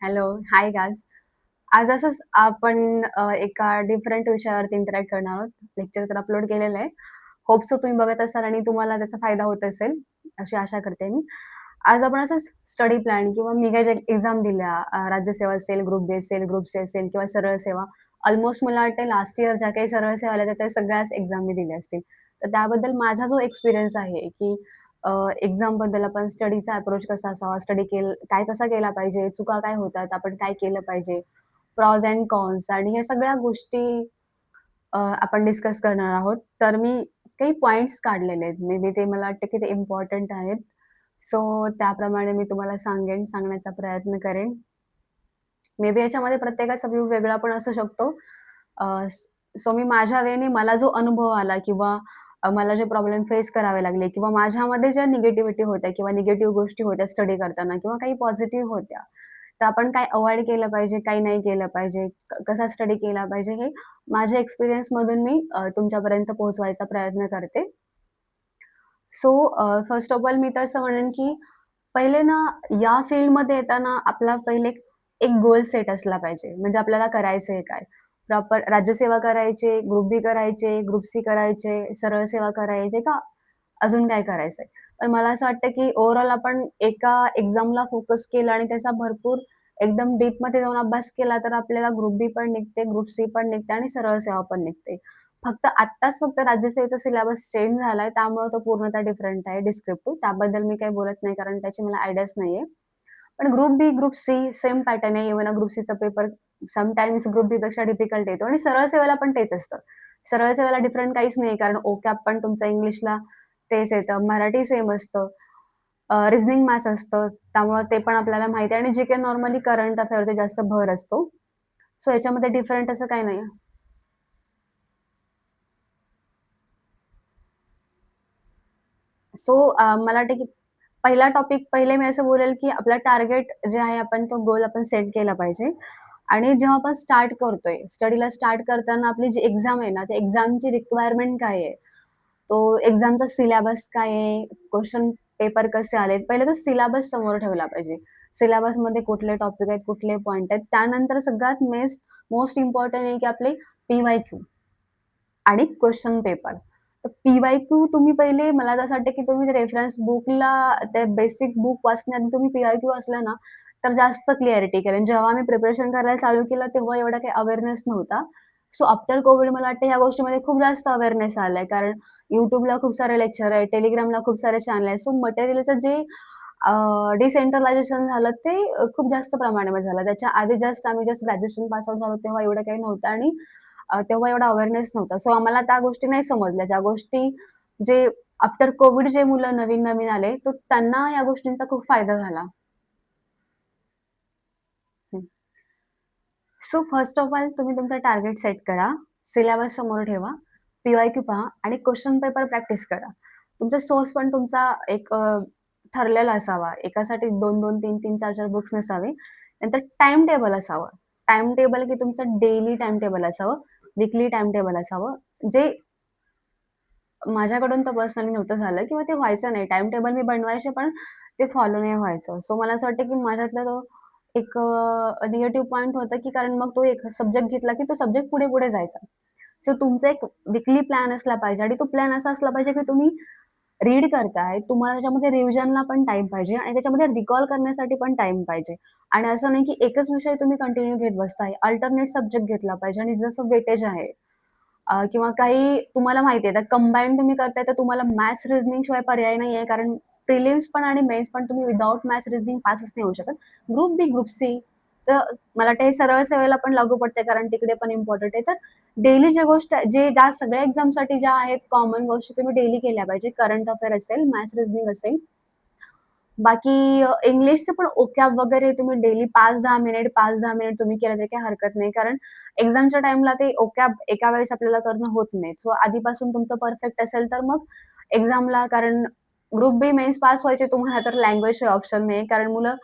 Hello. Hi guys. आज असंच आपण एका डिफरंट विषयावरती इंटरॅक्ट करणार आहोत. लेक्चर तर अपलोड केलेलं आहे. होप सो तुम्ही बघत असाल आणि तुम्हाला त्याचा फायदा होत असेल, अशी आशा करते मी. आज आपण असंच स्टडी प्लॅन किंवा मी काही ज्या एक्झाम दिल्या राज्यसेवा असेल, ग्रुप बी असेल, ग्रुप सी असेल किंवा सरळ सेवा. ऑलमोस्ट मला वाटते लास्ट इयर ज्या काही सरळ सेवा आल्या त्या सगळ्याच एक्झाम मी दिल्या असतील. तर त्याबद्दल माझा जो एक्सपिरियन्स आहे, की एक्झामबद्दल आपण स्टडीचा अप्रोच कसा असावा, स्टडी काय कसा केला पाहिजे, चुका काय होतात, आपण काय केलं पाहिजे, प्रॉज एंड कॉन्स आणि ह्या सगळ्या गोष्टी आपण डिस्कस करणार आहोत. तर मी काही पॉइंट्स काढलेले आहेत. मे बी ते मला वाटतं की ते इम्पोर्टंट आहेत. सो त्याप्रमाणे मी तुम्हाला सांगण्याचा प्रयत्न करेन. मे बी याच्यामध्ये प्रत्येकाचा व्ह्यू वेगळा पण असू शकतो. सो मी माझ्या वेने मला जो अनुभव आला किंवा मला जे प्रॉब्लेम फेस करावे लागले किंवा माझ्यामध्ये ज्या निगेटिव्हिटी होत्या किंवा निगेटिव्ह गोष्टी होत्या स्टडी करताना किंवा काही पॉझिटिव्ह होत्या. तर आपण काय अव्हॉइड केलं पाहिजे, काही नाही केलं पाहिजे, कसा स्टडी केला पाहिजे, हे माझ्या एक्सपिरियन्समधून मी तुमच्यापर्यंत पोहोचवायचा प्रयत्न करते. सो फर्स्ट ऑफ ऑल मी तर असं म्हणेन, की पहिले ना या फील्डमध्ये येताना आपला पहिले एक गोल सेट असला पाहिजे. म्हणजे आपल्याला करायचंय काय? प्रॉपर राज्यसेवा करायची, ग्रुप बी करायचे, ग्रुप सी करायचे, सरळ सेवा करायचे का अजून काय करायचंय? पण मला असं वाटतं, की ओव्हरऑल आपण एका एक्झामला फोकस केला आणि त्याचा भरपूर एकदम डीपमध्ये जाऊन अभ्यास केला, तर आपल्याला ग्रुप बी पण निघते, ग्रुप सी पण निघते आणि सरळ सेवा पण निघते. फक्त राज्यसेवेचा सिलेबस चेंज झालाय, त्यामुळे तो पूर्णतः डिफरंट आहे डिस्क्रिप्टिव्ह. त्याबद्दल मी काही बोलत नाही, कारण त्याची मला आयडियाच नाहीये. पण ग्रुप बी, ग्रुप सी सेम पॅटर्न आहे. इव्हन ग्रुप सीचा पेपर समटाईम्स ग्रुप बीपेक्षा डिफिकल्ट येतो आणि सरळ सेवेला पण तेच असतं. सरळ सेवेला डिफरंट काहीच नाही, कारण ओकॅप पण तुमचं इंग्लिशला तेच येतं, मराठी सेम असतं, रिझनिंग मॅथ्स असतं. त्यामुळे ते पण आपल्याला माहिती आहे आणि जी-के नॉर्मली करंट अफेअरवरती जास्त भर असतो. सो याच्यामध्ये डिफरंट असं काही नाही. सो मला वाटतं की पहिला टॉपिक पहिले मी असं बोलेल, की आपला टार्गेट जे आहे आपण तो गोल आपण सेट केला पाहिजे आणि जेव्हा आपण स्टार्ट करतोय, स्टडीला स्टार्ट करताना आपली जी एक्झाम आहे ना, त्या एक्झामची रिक्वायरमेंट काय आहे? तो एक्झामचा सिलेबस काय आहे? क्वेशन पेपर कसे आलेत? पहिले तो सिलेबस समोर ठेवला पाहिजे. सिलेबसमध्ये कुठले टॉपिक आहेत, कुठले पॉइंट आहेत. त्यानंतर सगळ्यात मोस्ट इम्पोर्टंट आहे, की आपले पी-वाय-क्यू. आणि क्वेशन पेपर. तर पी-वाय-क्यू तुम्ही पहिले मला तर असं वाटतं, की तुम्ही रेफरन्स बुकला ते बेसिक बुक वाचण्याआधी तुम्ही पी-वाय-क्यू वाचलं ना, तर जास्त क्लॅरिटी. कारण जेव्हा मी प्रिपरेशन करायला चालू केलं, तेव्हा एवढा काही अवेअरनेस नव्हता. सो आफ्टर कोविड मला वाटतं ह्या गोष्टीमध्ये खूप जास्त अवेअरनेस आलाय. कारण YouTubeला खूप सारे लेक्चर आहेत, Telegramला खूप सारे चॅनल आहेत. सो मटेरियलचं जे डिसेंट्रलायझेशन झालं ते खूप जास्त प्रमाणामध्ये झालं. त्याच्या आधी आम्ही ग्रॅज्युएशन पास आउट झालो तेव्हा एवढं काही नव्हतं आणि तेव्हा एवढा अवेअरनेस नव्हता. सो आम्हाला त्या गोष्टी नाही समजल्या. ज्या गोष्टी जे आफ्टर कोव्हिड जे मुलं नवीन-नवीन आले, तर त्यांना या गोष्टींचा खूप फायदा झाला. हं. सो फर्स्ट ऑफ ऑल तुम्ही तुमचा टार्गेट सेट करा. सिलेबस समोर ठेवा. पी-वाय-क्यू पहा आणि क्वेशन पेपर प्रॅक्टिस करा. तुमचा सोर्स पण तुमचा एक ठरलेला असावा. एकासाठी 2-2, 3-3, 4-4 बुक्स नसावे. नंतर टाईम टेबल असावं. टाईम टेबल की तुमचं डेली टाईम टेबल असावं, वीकली टाईम टेबल असावं. जे माझ्याकडून तर पर्सनली नव्हतं झालं किंवा ते व्हायचं नाही. टाईम टेबल मी बनवायचे पण ते फॉलो नाही व्हायचं. सो मला असं वाटतं, की माझ्यातला तो एक निगेटिव्ह पॉइंट होता, की कारण मग तो एक सब्जेक्ट घेतला, की तो सब्जेक्ट पुढे-पुढे जायचा. सो तुमचा एक वीकली प्लॅन असला पाहिजे आणि तो प्लॅन असा असला पाहिजे, की तुम्ही रीड करताय, तुम्हाला त्याच्यामध्ये रिव्हिजनला पण टाईम पाहिजे आणि त्याच्यामध्ये रिकॉल करण्यासाठी पण टाईम पाहिजे. आणि असं नाही, की एकच विषय तुम्ही कंटिन्यू घेत बसताय. अल्टरनेट सब्जेक्ट घेतला पाहिजे आणि जसं वेटेज आहे किंवा काही तुम्हाला माहिती आहे, तर कंबाईन तुम्ही करताय, तर तुम्हाला मॅथ्स, रिझनिंग शिवाय पर्याय नाहीये. कारण प्रिलिम्स पण आणि मेन्स पण तुम्ही विथआऊट मॅथ्स, रिझनिंग पासच नाही होऊ शकत. ग्रुप बी, ग्रुप सी तर मला वाटतं हे सरळ सेवेला पण लागू पडते, कारण तिकडे पण इम्पोर्टंट आहे. तर डेली ज्या सगळ्या एक्झामसाठी ज्या आहेत कॉमन गोष्टी तुम्ही डेली केल्या पाहिजे. करंट अफेअर असेल, मॅथ्स, रिझनिंग असेल. बाकी इंग्लिशचं पण ओकॅब वगैरे तुम्ही डेली 5-10 मिनिट, 5-10 मिनिट तुम्ही केलं तरी काही हरकत नाही. कारण एक्झामच्या टाईमला ते ओकॅब एका वेळेस आपल्याला करणं होत नाही. सो आधीपासून तुमचं परफेक्ट असेल तर मग एक्झामला कारण ग्रुप बी मेन्स पास व्हायचे तुम्हाला तर लँग्वेजशिवाय ऑप्शन नाही. कारण मुलं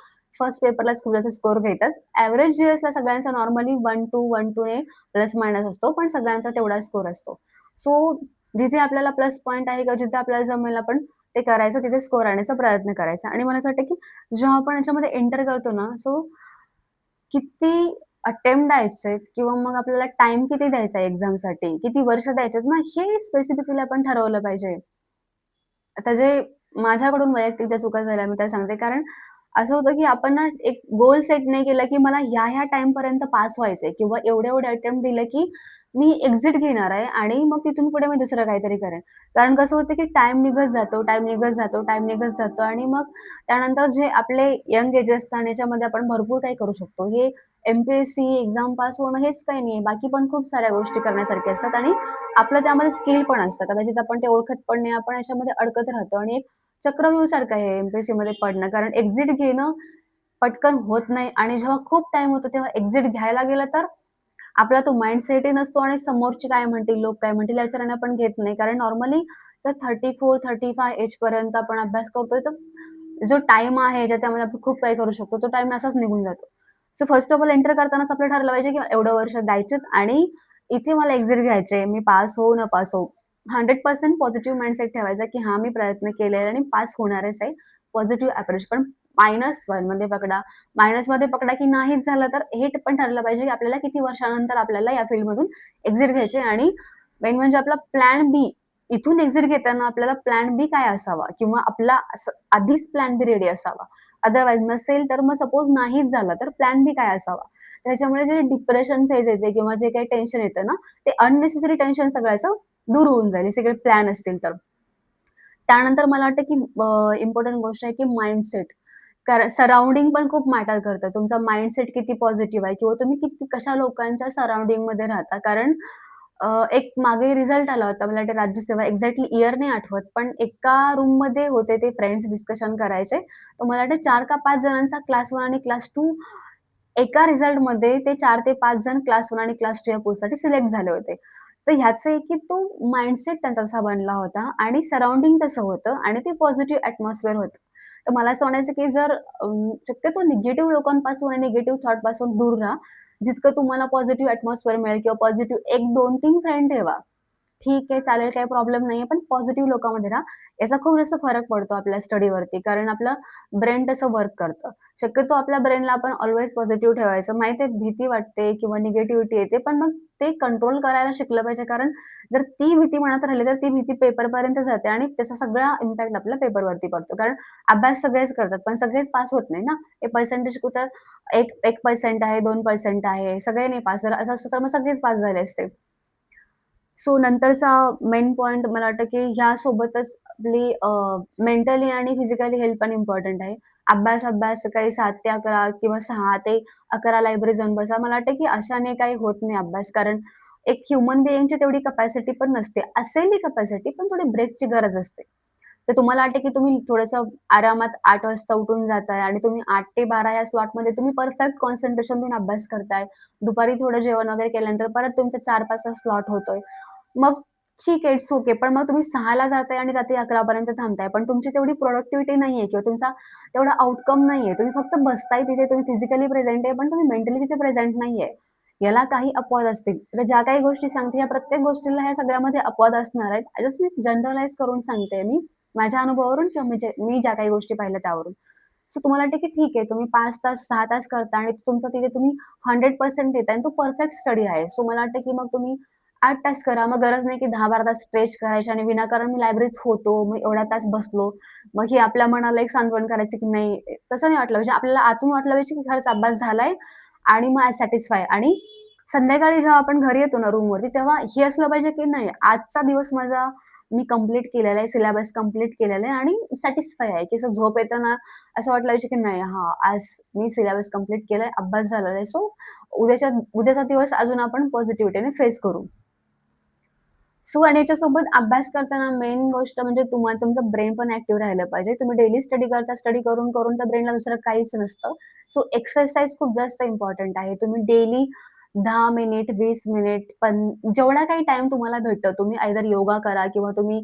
फर्स्ट पेपरलाच खूप जास्त स्कोर घेतात. एव्हरेज जीएसला सगळ्यांचा नॉर्मली 1-2, 1-2 ने प्लस मायनस असतो. पण सगळ्यांचा तेवढाच स्कोर असतो. सो जिथे आपल्याला प्लस पॉइंट आहे किंवा जिथे आपल्याला जमेल आपण ते करायचं, तिथे स्कोर आणण्याचा प्रयत्न करायचा आणि मला असं वाटतं, की जेव्हा आपण याच्यामध्ये एंटर करतो ना, सो किती अटेम्प्ट द्यायचेत किंवा मग आपल्याला टाईम किती द्यायचा आहे एक्झामसाठी, किती वर्ष द्यायचेत ना, हे स्पेसिफिकली आपण ठरवलं पाहिजे. आता जे माझ्याकडून वैयक्तिक ज्या चुका झाल्या मी त्या सांगते. कारण असं होतं, की आपण ना एक गोल सेट नाही केला, की मला ह्या-ह्या टाईमपर्यंत पास व्हायचंय किंवा एवढे-एवढे अटेम्प्ट दिले, की मी एक्झिट घेणार आहे आणि मग तिथून पुढे मी दुसरं काहीतरी करेन. कारण कसं होतं, की टाईम निघत जातो, टाईम निघत जातो, टाईम निघत जातो आणि मग त्यानंतर जे आपले यंग एज असतं आणि याच्यामध्ये आपण भरपूर काही करू शकतो. हे एम-पी-एस-सी एक्झाम पास होणं हेच काही नाहीये. बाकी पण खूप साऱ्या गोष्टी करण्यासारख्या असतात आणि आपलं त्यामध्ये स्किल पण असतं. कदाचित आपण ते ओळखत पण नाही. आपण याच्यामध्ये अडकत राहतो आणि एक चक्रव्यूहासारखं आहे एम-पी-एस-सीमध्ये पडणं. कारण एक्झिट घेणं पटकन होत नाही आणि जेव्हा खूप टाईम होतो तेव्हा एक्झिट घ्यायला गेलं तर आपला तो माइंडसेटही नसतो आणि समोरचे काय म्हणतील, लोक काय म्हणतील याच्याने आपण घेत नाही. कारण नॉर्मली जर 34-35 एजपर्यंत आपण अभ्यास करतोय, तर जो टाईम आहे ज्याच्यामध्ये आपण खूप काही करू शकतो, तो टाईम असाच निघून जातो. So first of all enter करतानाच आपलं ठरलं पाहिजे, की एवढं वर्ष द्यायचेत आणि इथे मला एक्झिट घ्यायची मी पास होऊ न पास होऊ. 100% पॉझिटिव्ह माइंडसेट ठेवायचा, की हां, मी प्रयत्न केलेला आहे आणि पास होणारच आहे. Positive approach. पण -1 मध्ये पकडा, मायनसमध्ये पकडा, की नाहीच झालं तर हे पण ठरलं पाहिजे, की आपल्याला किती वर्षानंतर आपल्याला या फील्डमधून एक्झिट घ्यायची आहे आणि मेन म्हणजे आपला प्लॅन बी. इथून एक्झिट घेताना आपल्याला प्लॅन बी काय असावा किंवा आपला असं आधीच प्लॅन बी रेडी असावा. अदरवाईज नसेल तर मग सपोज नाहीच झालं तर प्लॅन बी काय असावा. त्याच्यामुळे जे डिप्रेशन फेज येते किंवा जे काही टेन्शन येतं ना, ते अननेसेसरी टेन्शन सगळ्याचं दूर होऊन जाईल, हे सगळे प्लॅन असतील तर. त्यानंतर मला वाटतं, की इम्पोर्टंट गोष्ट आहे, की माइंडसेट. कारण सराउंडिंग पण खूप मॅटर करतं. तुमचा माइंडसेट किती पॉझिटिव्ह आहे किंवा तुम्ही किती कशा लोकांच्या सराउंडिंगमध्ये राहता. कारण एक मागे रिझल्ट आला होता. मला वाटतं राज्यसेवा एक्झॅक्टली इयर नाही आठवत, पण एका रूममध्ये होते ते फ्रेंड्स डिस्कशन करायचे. तर मला वाटतं 4 का 5 जणांचा क्लास 1 आणि क्लास 2 एका रिझल्टमध्ये ते 4 ते 5 जण क्लास 1 आणि क्लास 2 या पोस्टसाठी सिलेक्ट झाले होते. तर ह्याचं आहे की तो माइंडसेट त्यांचा तसा बनला होता आणि सराउंडिंग तसं होतं आणि ते पॉझिटिव्ह ॲटमॉस्फिअर होतं. तर मला असं म्हणायचं की जर शक्यतो निगेटिव्ह लोकांपासून आणि निगेटिव्ह थॉटपासून दूर राहा. जितकं तुम्हाला पॉझिटिव्ह ॲटमॉस्फिअर मिळेल किंवा पॉझिटिव्ह 1, 2, 3 फ्रेंड ठेवा. ठीक आहे, चालेल, काही प्रॉब्लेम नाहीये. पण पॉझिटिव्ह लोकांमध्ये राहा. याचा खूप जास्त फरक पडतो आपल्या स्टडीवरती. कारण आपलं ब्रेन तसं वर्क करतं. शक्यतो आपल्या ब्रेनला आपण ऑल्वेज पॉझिटिव्ह ठेवायचं. माहिती आहे भीती वाटते किंवा निगेटिव्हिटी येते, पण मग ते कंट्रोल करायला शिकलं पाहिजे. कारण जर ती भीती मनात राहिली, तर ती भीती पेपरपर्यंत जाते आणि त्याचा सगळा इम्पॅक्ट आपल्या पेपरवरती पडतो. कारण अभ्यास सगळेच करतात, पण सगळेच पास होत नाही ना. हे पर्सेंटेज कुठं 1% आहे, 2% आहे, सगळे नाही पास. जर असं असतं तर मग सगळेच पास झाले असते. सो नंतरचा मेन पॉइंट मला वाटतं, की ह्यासोबतच आपली मेंटली आणि फिजिकली हेल्थ पण इम्पोर्टंट आहे. अभ्यास सकाळी 7 ते 11 किंवा 6 ते 11 लायब्ररी जाऊन बसा. मला वाटतं, की अशाने काही होत नाही अभ्यास. कारण एक ह्युमन बीइंगची तेवढी कपॅसिटी पण नसते. असेल ही कपॅसिटी, पण थोडी ब्रेकची गरज असते. जर तुम्हाला वाटतं, की तुम्ही थोडंसं आरामात 8 वाजता उठून जाताय आणि तुम्ही 8 ते 12 या स्लॉटमध्ये तुम्ही परफेक्ट कॉन्सन्ट्रेशन देऊन अभ्यास करताय. दुपारी थोडं जेवण वगैरे केल्यानंतर परत तुमचा 4-5 स्लॉट होतोय. मग ठीक आहे, इट्स ओके. पण मग तुम्ही 6:00ला जाताय आणि रात्री 11 पर्यंत थांबताय. पण तुमची तेवढी प्रॉडक्टिव्हिटी नाहीये किंवा तुमचा तेवढा आउटकम नाहीये. तुम्ही फक्त बसताय तिथे, तुम्ही फिजिकली प्रेझेंट आहे, पण तुम्ही मेंटली तिथे प्रेझेंट नाहीये. याला काही अपवाद असतील. तर ज्या काही गोष्टी सांगते, या प्रत्येक गोष्टीला ह्या सगळ्यामध्ये अपवाद असणार आहेत. जस्ट मी जनरलाइज करून सांगते मी माझ्या अनुभवावरून किंवा मी ज्या काही गोष्टी पाहिल्या त्यावरून. सो तुम्हाला वाटतं की ठीक आहे, तुम्ही 5 तास, 6 तास करता आणि तुमचं तिथे तुम्ही 100% देताय आणि तो परफेक्ट स्टडी आहे. सो मला वाटतं की मग तुम्ही 8 तास करा. मग गरज नाही की 10-12 तास स्ट्रेच करायचे आणि विनाकारण मी लायब्ररीत होतो, मग एवढा तास बसलो. मग हे आपल्या मनाला एक सांत्वन करायचं की नाही, तसं नाही वाटलं पाहिजे. आपल्याला आतून वाटलं पाहिजे की खरंच अभ्यास झालाय आणि मग सॅटिस्फाय आणि संध्याकाळी जेव्हा आपण घरी येतो ना रूमवरती, तेव्हा हे असलं पाहिजे की नाही, आजचा दिवस माझा मी कंप्लीट केलेला आहे, सिलेबस कंप्लीट केलेला आहे आणि सॅटिस्फाय आहे, की असं झोप येताना असं वाटलं पाहिजे की नाही, हां, आज मी सिलेबस कंप्लीट केलाय, अभ्यास झालेला आहे. सो उद्याचा दिवस अजून आपण पॉझिटिव्हिटीने फेस करू. सो आणि याच्यासोबत अभ्यास करताना मेन गोष्ट म्हणजे तुमचं ब्रेन पण ॲक्टिव्ह राहिलं पाहिजे. तुम्ही डेली स्टडी करता, स्टडी करून त्या ब्रेनला दुसरं काहीच नसतं. सो एक्सरसाइज खूप जास्त इम्पोर्टंट आहे. तुम्ही डेली 10 मिनिट, 20 मिनिट पण जेवढा काही टाईम तुम्हाला भेटतो, तुम्ही आयदर योगा करा किंवा तुम्ही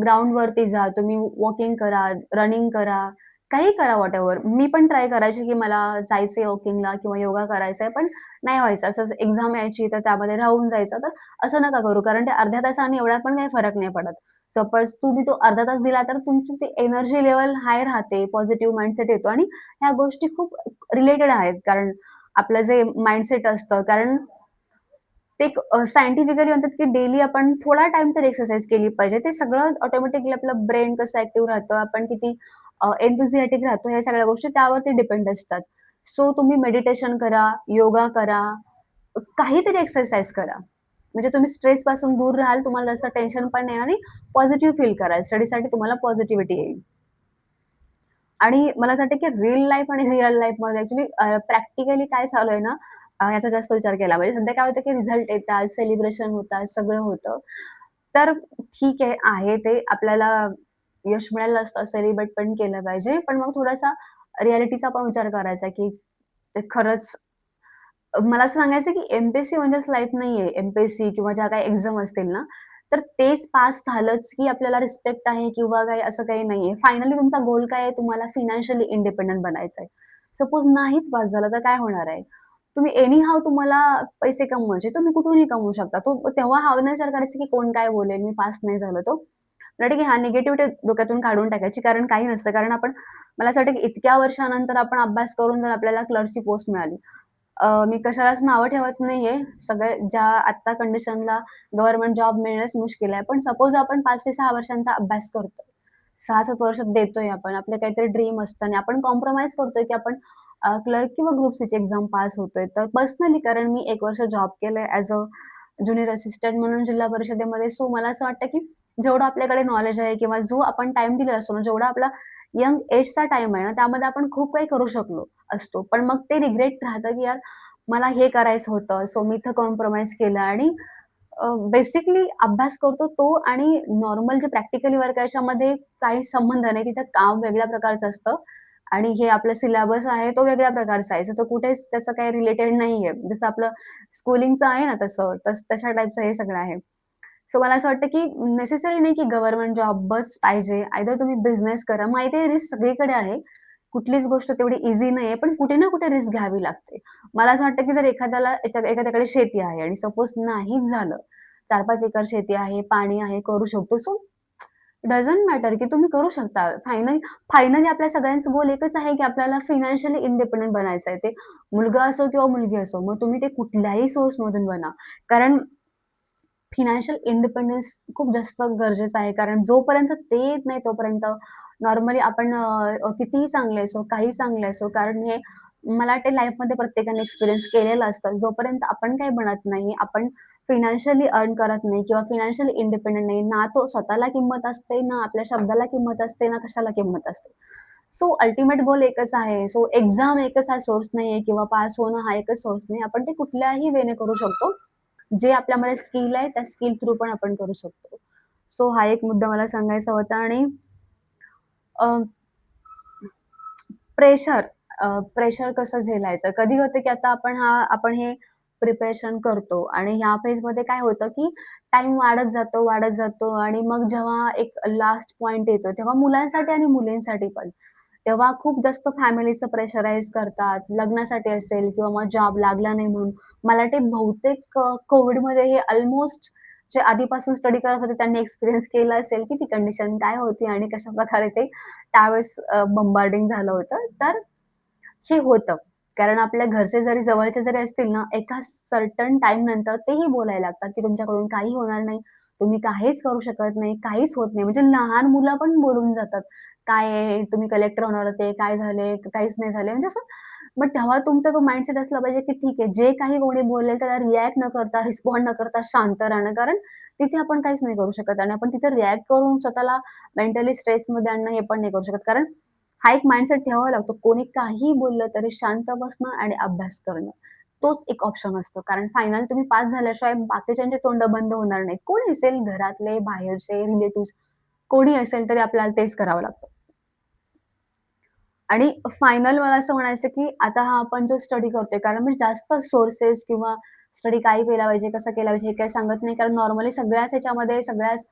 ग्राउंडवरती जा, तुम्ही वॉकिंग करा, रनिंग करा, काही करा व्हॉटएव्हर. मी पण ट्राय करायची, की मला जायचंय वॉकिंगला किंवा योगा करायचा आहे, पण नाही व्हायचं. असंच एक्झाम यायची, तर त्यामध्ये राहून जायचं. तर असं नका करू, कारण ते अर्ध्या तासाने एवढा पण काही फरक नाही पडत. सपोज तुम्ही तो अर्धा तास दिला, तर तुमची ती एनर्जी लेव्हल हाय राहते, पॉझिटिव्ह माइंडसेट येतो आणि ह्या गोष्टी खूप रिलेटेड आहेत. कारण आपलं जे माइंडसेट असतं कारण ते एक सायंटिफिकली म्हणतात, की डेली आपण थोडा टाईम तरी एक्सरसाइज केली पाहिजे. ते सगळं ऑटोमॅटिकली आपलं ब्रेन कसं ॲक्टिव्ह राहतं, आपण किती एन्थुसियाटिक राहतो, ह्या सगळ्या गोष्टी त्यावरती डिपेंड असतात. सो तुम्ही मेडिटेशन करा, योगा करा, काहीतरी एक्सरसाइज करा. म्हणजे तुम्ही स्ट्रेसपासून दूर राहाल, तुम्हाला जास्त टेन्शन पण नाही आणि पॉझिटिव्ह फील कराल. स्टडीसाठी तुम्हाला पॉझिटिव्हिटी येईल. आणि मला असं वाटतं, की रील लाईफ आणि रिअल लाईफमध्ये ॲक्चुअली प्रॅक्टिकली काय चालू आहे ना, याचा जास्त विचार केला पाहिजे. सध्या काय होतं, की रिझल्ट येतात, सेलिब्रेशन होतात, सगळं होतं. तर ठीक आहे, आहे ते आपल्याला यश मिळालं असतं, सेलिब्रेट पण केलं पाहिजे. पण मग थोडासा रिॲलिटीचा पण विचार करायचा, की ते खरंच मला असं सांगायचं आहे, की एम-पी-एस-सी म्हणजेच लाईफ नाहीये. एम-पी-एस-सी किंवा ज्या काही एक्झाम असतील ना, तर तेच पास झालंच, की आपल्याला रिस्पेक्ट आहे किंवा काही असं काही नाहीये. फायनली तुमचा गोल काय आहे? तुम्हाला फायनान्शियली इंडिपेंडंट बनायचं आहे. सपोज नाहीच पास झालं तर काय होणार आहे? तुम्ही एनी हाऊ तुम्हाला पैसे कमवायचे, तुम्ही कुठूनही कमवू शकता. तो तेव्हा हा नाही विचार करायचा, की कोण काय बोलेल, मी पास नाही झालो तो. मला ठीक आहे, हा निगेटिव्हिटी डोक्यातून काढून टाकायची. कारण काही नसतं. कारण आपण मला असं वाटतं, की इतक्या वर्षानंतर आपण अभ्यास करून जर आपल्याला क्लर्कची पोस्ट मिळाली, मी कशालाच नावं ठेवत नाहीये. सगळे ज्या आत्ता कंडिशनला गव्हर्नमेंट जॉब मिळणंच मुश्किल आहे. पण सपोज आपण 5 ते 6 वर्षांचा अभ्यास करतोय. 6-7 वर्ष देतोय आपण. आपलं काहीतरी ड्रीम असतं आणि आपण कॉम्प्रोमाईज करतोय, की आपण क्लर्क किंवा ग्रुप सीची एक्झाम पास होतोय. तर पर्सनली कारण मी 1 वर्ष जॉब केलंय ॲज अ ज्युनियर असिस्टंट म्हणून जिल्हा परिषदेमध्ये. सो मला असं वाटतं, की जेवढं आपल्याकडे नॉलेज आहे किंवा जो आपण टाईम दिलेला असतो ना, जेवढा आपला यंग एजचा टाईम आहे ना, त्यामध्ये आपण खूप काही करू शकलो असतो. पण मग ते रिग्रेट राहतं, की यार मला हे करायचं होतं. सो मी इथं कॉम्प्रोमाईज केलं आणि बेसिकली अभ्यास करतो तो आणि नॉर्मल जे प्रॅक्टिकली वर्क आहे याच्यामध्ये काही संबंध नाही. तिथं काम वेगळ्या प्रकारचं असतं आणि हे आपलं सिलेबस आहे तो वेगळ्या प्रकारचा आहे. सो तो कुठेच त्याचं काही रिलेटेड नाहीये. जसं आपलं स्कूलिंगचं आहे ना तशा टाईपचं हे सगळं आहे. सो मला असं वाटतं, की नेसेसरी नाही, की गव्हर्नमेंट जॉबच पाहिजे. आयदर तुम्ही बिझनेस करा. माहिती आहे रिस्क सगळीकडे आहे. कुठलीच गोष्ट तेवढी ईझी नाहीये, पण कुठे ना कुठे रिस्क घ्यावी लागते. मला असं वाटतं, की जर एखाद्याकडे शेती आहे आणि सपोज नाहीच झालं, 4-5 एकर शेती आहे, पाणी आहे, करू शकतो. सो डझंट मॅटर, की तुम्ही करू शकता. फायनली आपल्या सगळ्यांचा गोल एकच आहे, की आपल्याला फायनान्शियली इंडिपेंडंट बनायचं आहे. ते मुलगा असो किंवा मुलगी असो. मग तुम्ही ते कुठल्याही सोर्समधून बना. कारण फायनान्शियल इंडिपेंडन्स खूप जास्त गरजेचं आहे. कारण जोपर्यंत ते येत नाही तोपर्यंत नॉर्मली आपण कितीही चांगले असो, काहीही चांगले असो, कारण हे मला वाटते लाईफमध्ये प्रत्येकाने एक्सपिरियन्स केलेलं असतं. जोपर्यंत आपण काही बनत नाही, आपण फायनान्शियली अर्न करत नाही किंवा फायनान्शियली इंडिपेंडंट नाही, ना तो स्वतःला किंमत असते, ना आपल्या शब्दाला किंमत असते, ना कशाला किंमत असते. सो अल्टिमेट गोल एकच आहे. सो एक्झाम एकच हा सोर्स नाहीये किंवा पास होणं हा एकच सोर्स नाही. आपण ते कुठल्याही वेने करू शकतो. जे आपल्यामध्ये स्किल आहे, त्या स्किल थ्रू पण आपण करू शकतो. सो हा एक मुद्दा मला सांगायचा होता आणि अ, प्रेशर प्रेशर कसं झेलायचं? कधी होतं की आता आपण हे प्रिपरेशन करतो आणि ह्या फेजमध्ये काय होतं की टाईम वाढत जातो आणि मग जेव्हा एक लास्ट पॉइंट येतो, तेव्हा मुलांसाठी आणि मुलींसाठी पण. तेव्हा खूप जास्त फॅमिलीचं प्रेशराईज करतात. लग्नासाठी असेल किंवा मग जॉब लागला नाही म्हणून. मला वाटते बहुतेक कोव्हिडमध्ये हे अल्मोस्ट जे आधीपासून स्टडी करत होते त्यांनी एक्सपिरियन्स केलं असेल, की ती कंडिशन काय होती आणि कशाप्रकारे ते त्यावेळेस बंबार्डिंग झालं होतं. तर हे होतं. कारण आपल्या घरचे जरी जवळचे जरी असतील ना, एका सर्टन टाईमनंतर तेही बोलायला लागतात, की तुमच्याकडून काही होणार नाही. तुम्ही काहीच करू शकत नाही, काहीच होत नाही. म्हणजे लहान मुलं पण बोलून जातात. "काय आहे? तुम्ही कलेक्टर होणार होते. काय झाले? काहीच नाही झाले." म्हणजे असं मग तेव्हा तुमचा तो माइंडसेट असला पाहिजे, की ठीक आहे, जे काही कोणी बोलेल त्याला रिएक्ट न करता, रिस्पॉन्ड न करता शांत राहणं. कारण तिथे आपण काहीच नाही करू शकत आणि आपण तिथे रिएक्ट करून स्वतःला मेंटली स्ट्रेसमध्ये आणणं हे पण नाही करू शकत. कारण हा एक माइंडसेट ठेवावा लागतो. कोणी काहीही बोललं तरी शांत बसणं आणि अभ्यास करणं. तोच एक ऑप्शन असतो. कारण फायनल तुम्ही पास झाल्याशिवाय बाकीच्यांची तोंड बंद होणार नाहीत. कोणी असेल घरातले, बाहेरचे, रिलेटिव्हज कोणी असेल तरी आपल्याला तेच करावं लागतं. आणि फायनल मला असं म्हणायचं, की आता हा आपण जो स्टडी करतोय कारण मी जास्त सोर्सेस किंवा स्टडी काय केला पाहिजे, कसं केला पाहिजे हे काही सांगत नाही. कारण नॉर्मली सगळ्याच ह्याच्यामध्ये सगळ्याच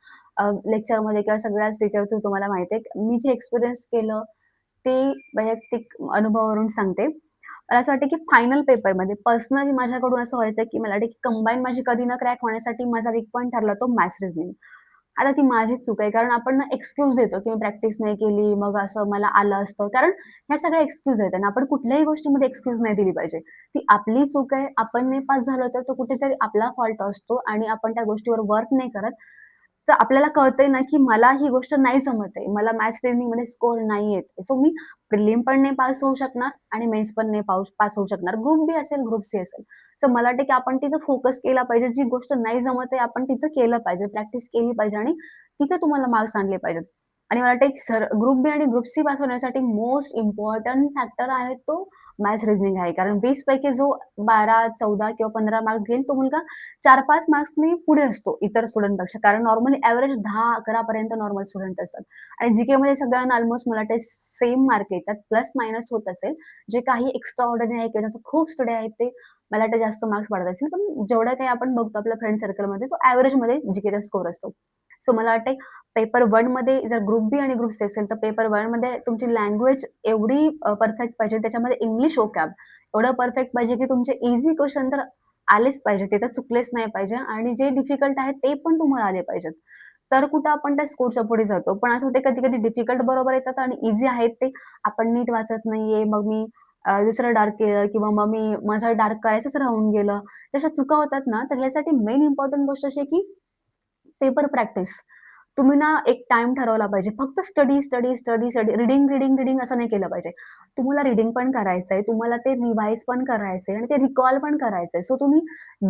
लेक्चरमध्ये किंवा सगळ्याच टीचर थ्रू तुम्हाला माहिती आहे. मी जे एक्सपिरियन्स केलं ते वैयक्तिक अनुभवावरून सांगते. मला असं वाटतं, की फायनल पेपरमध्ये पर्सनली माझ्याकडून असं व्हायचं, की मला वाटतं, की कंबाईन माझी कधी न क्रॅक होण्यासाठी माझा वीक पॉइंट ठरला तो मॅथ्स रिझनिंग. आता ती माझीच चूक आहे. कारण आपण ना एक्सक्यूज देतो, की मी प्रॅक्टिस नाही केली, मग असं मला आलं असतं. कारण ह्या सगळ्या एक्सक्यूज आहेत आणि आपण कुठल्याही गोष्टीमध्ये एक्सक्यूज नाही दिली पाहिजे. ती आपली चूक आहे. आपण नाही पास झालो तर तो कुठेतरी आपला फॉल्ट असतो आणि आपण त्या गोष्टीवर वर्क नाही करत. तर आपल्याला कळतंय ना, की मला ही गोष्ट नाही जमत आहे. मला मॅथ्स रिझनिंगमध्ये स्कोर नाही येत. सो मी प्रिलिम पण नाही पास होऊ शकणार आणि मेन्स पण नाही पास होऊ शकणार. ग्रुप बी असेल, ग्रुप सी असेल. सो मला वाटतं, की आपण तिथं फोकस केला पाहिजे. जी गोष्ट नाही जमत आहे, आपण तिथं केलं पाहिजे. प्रॅक्टिस केली पाहिजे आणि तिथे तुम्हाला मार्क्स आणले पाहिजेत. आणि मला वाटतं, ग्रुप बी आणि ग्रुप सी पास होण्यासाठी मोस्ट इम्पोर्टंट फॅक्टर आहे तो मॅथ्स रिझनिंग आहे. कारण 20 पैकी जो 12, 14 किंवा 15 मार्क्स घेईल, तो मुलगा 4-5 मार्क्सनी पुढे असतो इतर स्टुडंटपेक्षा. कारण नॉर्मली एव्हरेज 10-11 पर्यंत नॉर्मल स्टुडंट असतात. आणि जीकेमध्ये सगळ्यांना अल्मोस्ट मला वाटतं सेम मार्क येतात. प्लस मायनस होत असेल. जे काही एक्स्ट्रा ऑर्डिनरी आहे किंवा खूप स्टडी आहेत ते मला वाटतं जास्त मार्क्स पडत असतील. पण जेवढं काही आपण बघतो आपल्या फ्रेंड सर्कलमध्ये तो एव्हरेजमध्ये जीकेचा स्कोर असतो. सो मला वाटतं पेपर 1 मध्ये जर ग्रुप बी आणि ग्रुप सी असेल, तर पेपर 1 मध्ये तुमची लँग्वेज एवढी परफेक्ट पाहिजे. त्याच्यामध्ये इंग्लिश व्होकॅब एवढं परफेक्ट पाहिजे, की तुमचे ईझी क्वेशन तर आलेच पाहिजे. ते तर चुकलेच नाही पाहिजे आणि जे डिफिकल्ट आहेत ते पण तुम्हाला आले पाहिजेत. तर कुठं आपण त्या स्कोरच्या पुढे जातो. पण असं होते कधी-कधी डिफिकल्ट बरोबर येतात आणि ईझी आहेत ते आपण नीट वाचत नाहीये. मग मी दुसरं डार्क केलं किंवा मग मी माझं डार्क करायचंच राहून गेलं. तशा चुका होतात ना, तर यासाठी मेन इम्पोर्टंट गोष्ट अशी आहे, की पेपर प्रॅक्टिस. तुम्ही ना एक टाईम ठरवला पाहिजे. फक्त study, study, study, study, reading, reading, reading असं नाही केलं पाहिजे. तुम्हाला रीडिंग पण करायचंय, तुम्हाला ते रिवाईज पण करायचंय आणि ते रिकॉल पण करायचंय. सो तुम्ही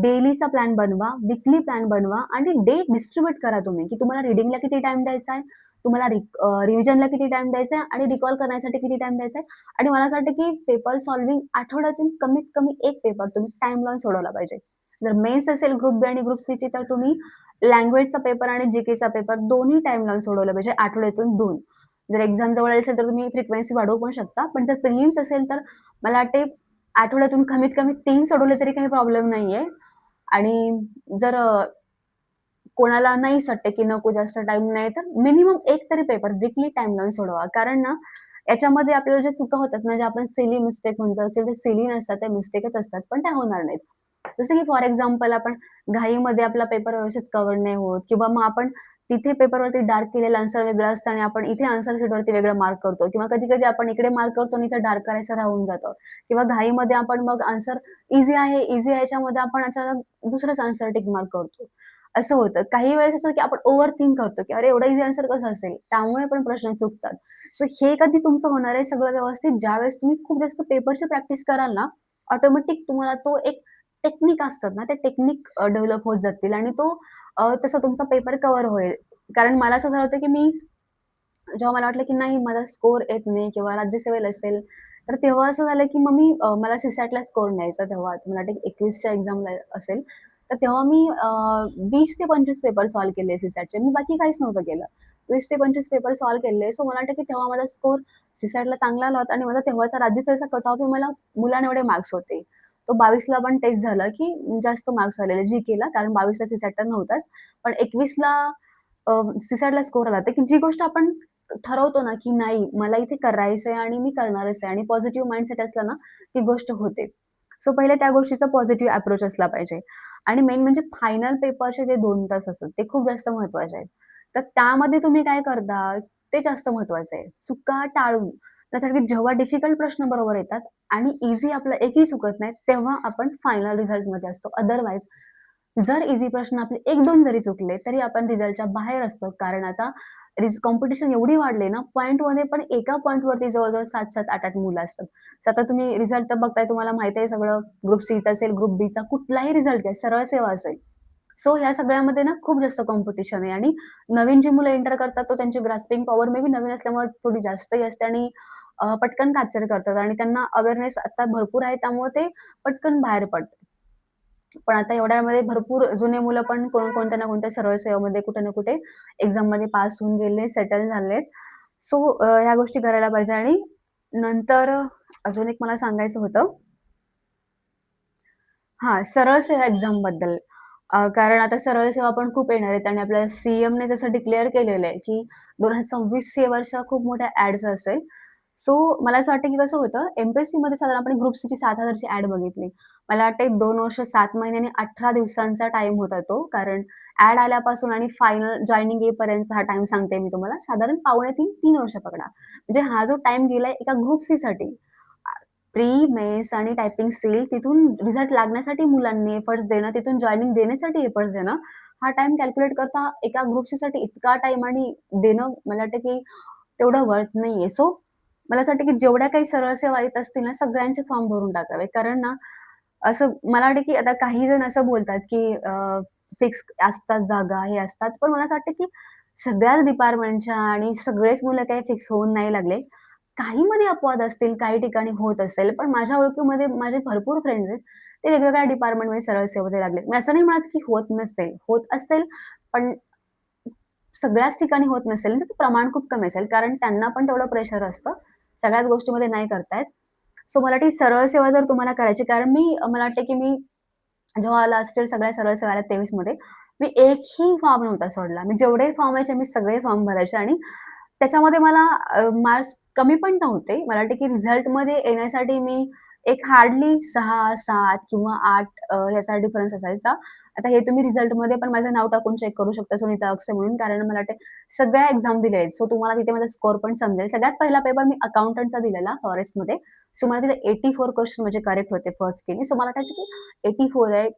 डेलीचा प्लॅन बनवा, वीकली प्लॅन बनवा आणि डेट डिस्ट्रिब्यूट करा तुम्ही, की तुम्हाला रीडिंगला किती टाईम द्यायचा आहे, तुम्हाला रिव्हिजनला किती टाईम द्यायचा आहे आणि रिकॉल करण्यासाठी किती टाईम द्यायचा आहे. आणि मला असं वाटतं, की पेपर सॉल्व्हिंग आठवड्यातून कमीत कमी 1 पेपर तुम्ही टाईम लावून सोडवला पाहिजे. जर मेन्स असेल ग्रुप बी आणि ग्रुप सीची तर तुम्ही लँग्वेजचा पेपर आणि जीकेचा पेपर दोन्ही टाईम लावून सोडवलं पाहिजे आठवड्यातून 2. जर एक्झाम जवळ असेल तर तुम्ही फ्रिक्वेन्सी वाढवू पण शकता. पण जर प्रिलिम्स असेल तर मला वाटते आठवड्यातून कमीत कमी 3 सोडवले तरी काही प्रॉब्लेम नाहीये. आणि जर कोणाला नाहीच वाटतं की नको जास्त टाईम नाही तर मिनिमम 1 तरी पेपर वीकली टाईम लावून सोडवा. कारण ना याच्यामध्ये आपल्याला ज्या चुका होतात ना, ज्या आपण सिली मिस्टेक म्हणतो, ॲक्चुअली ते सिली नसतात, त्या मिस्टेकच असतात, पण त्या होणार नाहीत. जसं की फॉर एक्झाम्पल आपण घाईमध्ये आपला पेपर व्यवस्थित कव्हर नाही होत किंवा मग आपण तिथे पेपरवरती डार्क केलेलं आन्सर वेगळं असतं आणि आपण इथे आन्सर शीटवरती वेगळं मार्क करतो किंवा कधी-कधी आपण इकडे मार्क करतो आणि इथे डार्क करायचं राहून जातं किंवा घाईमध्ये आपण मग आन्सर ईझी आहे याच्यामध्ये आपण अचानक दुसरंच आन्सर टिक मार्क करतो. असं होतं. काही वेळेस असं की आपण ओव्हर थिंक करतो, की अरे एवढा ईझी आन्सर कसं असेल? त्यामुळे पण प्रश्न चुकतात. सो हे कधी तुमचं होणार आहे सगळं व्यवस्थित ज्यावेळेस तुम्ही खूप जास्त पेपरची प्रॅक्टिस कराल ना, ऑटोमॅटिक तुम्हाला तो एक टेक्निक असतात ना, ते टेक्निक डेव्हलप होत जातील आणि तो तसा तुमचा पेपर कव्हर होईल. कारण मला असं झालं होतं, की मी जेव्हा मला वाटलं, की नाही मला स्कोर येत नाही किंवा राज्यसेवेला असेल, तर तेव्हा असं झालं, की मग मी मला सी-सॅटला स्कोर न्यायचा तेव्हा मला वाटतं 21च्या एक्झामला असेल. तर तेव्हा मी 20 ते 25 पेपर सॉल्व्ह केले सी-सॅटचे. मी बाकी काहीच नव्हतं केलं. 20 ते 25 पेपर सॉल्व्ह केले. सो मला वाटतं, की तेव्हा माझा स्कोर सी-सॅटला चांगला आला होता आणि माझा तेव्हाचा राज्यसेवेचा कट ऑफ मला मुलांएवढे मार्क्स होते. तो 22ला पण टेस्ट झाला, की जास्त मार्क्स आलेले जी-केला कारण 22ला सी-सॅट तर नव्हताच. पण 21ला सी-सॅटला स्कोर आला होता, की जी गोष्ट आपण ठरवतो ना, की नाही मला इथे करायचंय आणि मी करणारच आहे आणि पॉझिटिव्ह माइंडसेट असला ना, ती गोष्ट होते. सो पहिले त्या गोष्टीचा पॉझिटिव्ह अप्रोच असला पाहिजे आणि मेन म्हणजे फायनल पेपरचे जे 2 तास असतात, ते खूप जास्त महत्त्वाचे आहेत. तर त्यामध्ये तुम्ही काय करता, ते जास्त महत्त्वाचं आहे. चुका टाळून त्यासाठी जेव्हा डिफिकल्ट प्रश्न बरोबर येतात आणि ईझी आपलं एकही चुकत नाही, तेव्हा आपण फायनल रिझल्टमध्ये असतो. अदरवाईज जर ईझी प्रश्न आपले 1-2 जरी चुकले, तरी आपण रिझल्टच्या बाहेर असतो. कारण आता कॉम्पिटिशन एवढी वाढली ना, पॉइंटमध्ये पण एका पॉइंटवरती जवळ-जवळ 7-7, 8-8 मुलं असतात. तर आता तुम्ही रिझल्ट तर बघताय, तुम्हाला माहिती आहे सगळं ग्रुप सीचा असेल, ग्रुप बीचा कुठलाही रिझल्ट घ्या, सरळ सेवा असेल. सो ह्या सगळ्यामध्ये ना खूप जास्त कॉम्पिटिशन आहे आणि नवीन जी मुलं एंटर करतात, तो त्यांची ग्रास्पिंग पॉवर मे बी नवीन असल्यामुळे थोडी जास्तही असते आणि पटकन कॅप्चर करतात आणि त्यांना अवेअरनेस आता भरपूर आहे, त्यामुळे ते पटकन बाहेर पडतात. पण आता एवढ्यामध्ये भरपूर जुने मुलं पण कोणत्या ना कोणत्या सरळ सेवेमध्ये कुठे ना कुठे एक्झाममध्ये पास होऊन गेले, सेटल झालेत. सो ह्या गोष्टी करायला पाहिजे आणि नंतर अजून एक मला सांगायचं होतं हां, सरळ सेवा एक्झामबद्दल. कारण आता सरळ सेवा पण खूप येणार आहेत आणि आपल्या सीएमने जसं डिक्लेअर केलेलं आहे, की 2026 हे वर्ष खूप मोठ्या ॲड्स असेल. सो मला असं वाटतं, की कसं होतं एम-पी-एस-सीमध्ये साधारणपणे ग्रुप सीची 7,000ची ॲड बघितली. मला वाटतं 2 वर्ष 7 महिने आणि 18 दिवसांचा टाईम होता तो. कारण ॲड आल्यापासून आणि फायनल जॉइनिंग येईपर्यंतचा हा टाईम सांगते मी तुम्हाला. साधारण पावणे 3 वर्ष पकडा. म्हणजे हा जो टाईम गेलाय एका ग्रुप सीसाठी. प्री, मेन्स आणि टायपिंग स्किल तिथून रिझल्ट लागण्यासाठी मुलांनी एफर्ट्स देणं, तिथून जॉइनिंग देण्यासाठी एफर्ट्स देणं, हा टाईम कॅल्क्युलेट करता एका ग्रुप सीसाठी इतका टाईम आणि देणं मला वाटतं, की तेवढं वर्थ नाहीये. सो मला असं वाटतं, की जेवढ्या काही सरळ सेवा येत असतील ना, सगळ्यांचे फॉर्म भरून टाकावे. कारण ना, असं मला वाटतं, की आता काही जण असं बोलतात, की फिक्स असतात जागा, हे असतात. पण मला असं वाटतं, की सगळ्याच डिपार्टमेंटच्या आणि सगळेच मुलं काही फिक्स होऊन नाही लागले. काहीमध्ये अपवाद असतील, काही ठिकाणी होत असेल. पण माझ्या ओळखीमध्ये माझे भरपूर फ्रेंड्स आहेत. ते वेगवेगळ्या डिपार्टमेंटमध्ये सरळ सेवेमध्ये लागलेत. मी असं नाही म्हणत, की होत नसेल. होत असेल, पण सगळ्याच ठिकाणी होत नसेल ना, तर प्रमाण खूप कमी असेल. कारण त्यांना पण तेवढं प्रेशर असतं. सगळ्याच गोष्टीमध्ये नाही करता सो मला वाटतं सरळ सेवा जर तुम्हाला करायची कारण मला वाटतं, की मी जेव्हा लास्ट इयर सगळ्या सरळ सेवा आल्या 23 मध्ये मी एकही फॉर्म नव्हता सोडला. मी जेवढे फॉर्म यायचे मी सगळे फॉर्म भरायचे आणि त्याच्यामध्ये मला मार्क्स कमी पण नव्हते. मला वाटतं की रिझल्टमध्ये येण्यासाठी मी एक हार्डली 6, 7 किंवा 8 याचा डिफरन्स असायचा. आता हे तुम्ही रिझल्टमध्ये पण माझं नाव टाकून चेक करू शकता सुनीता अक्षय म्हणून. कारण मला वाटते सगळ्या एक्झाम दिल्या आहेत. सो तुम्हाला तिथे माझा स्कोर पण समजेल. सगळ्यात पहिला पेपर मी अकाउंटंटचा दिलेला फॉरेस्टमध्ये. सो मला तिथे 84 क्वेशन म्हणजे करेक्ट होते फर्स्ट केनी. सो मला वाटायचं की 84 आहे.